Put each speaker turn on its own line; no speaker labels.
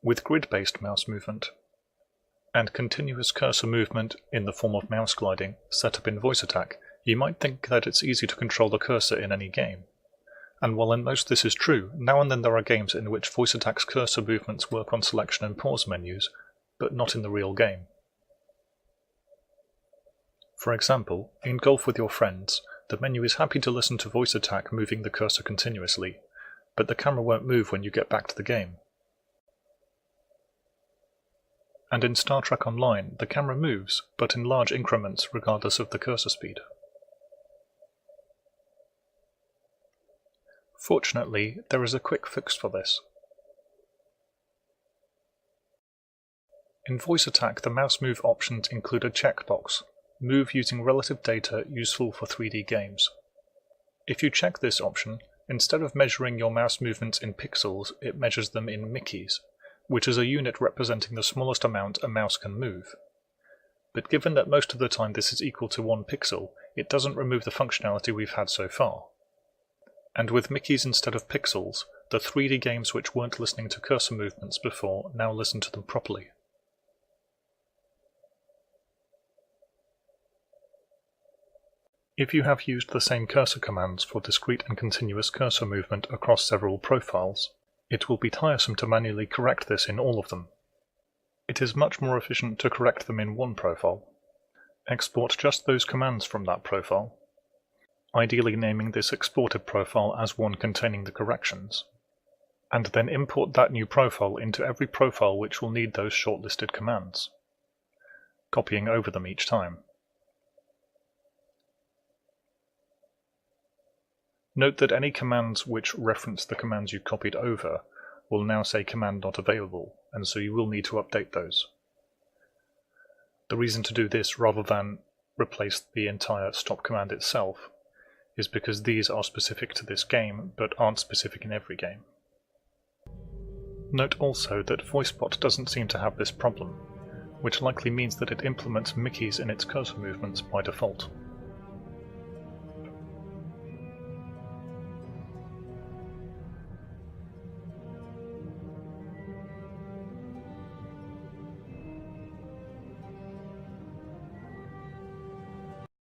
with grid-based mouse movement, and continuous cursor movement in the form of mouse gliding set up in VoiceAttack, you might think that it's easy to control the cursor in any game. And while in most this is true, now and then there are games in which VoiceAttack's cursor movements work on selection and pause menus, but not in the real game. For example, in Golf with your friends, the menu is happy to listen to VoiceAttack moving the cursor continuously, but the camera won't move when you get back to the game. And in Star Trek Online, the camera moves, but in large increments regardless of the cursor speed. Fortunately, there is a quick fix for this. In VoiceAttack, the mouse move options include a checkbox, Move using relative data useful for 3D games. If you check this option, instead of measuring your mouse movements in pixels, it measures them in Mickeys, which is a unit representing the smallest amount a mouse can move. But given that most of the time this is equal to 1 pixel, it doesn't remove the functionality we've had so far. And with Mickeys instead of pixels, the 3D games which weren't listening to cursor movements before now listen to them properly. If you have used the same cursor commands for discrete and continuous cursor movement across several profiles, it will be tiresome to manually correct this in all of them. It is much more efficient to correct them in one profile. Export just those commands from that profile, ideally naming this exported profile as one containing the corrections, and then import that new profile into every profile which will need those shortlisted commands, copying over them each time. Note that any commands which reference the commands you copied over will now say command not available, and so you will need to update those. The reason to do this rather than replace the entire stop command itself is because these are specific to this game, but aren't specific in every game. Note also that VoiceBot doesn't seem to have this problem, which likely means that it implements Mickeys in its cursor movements by default.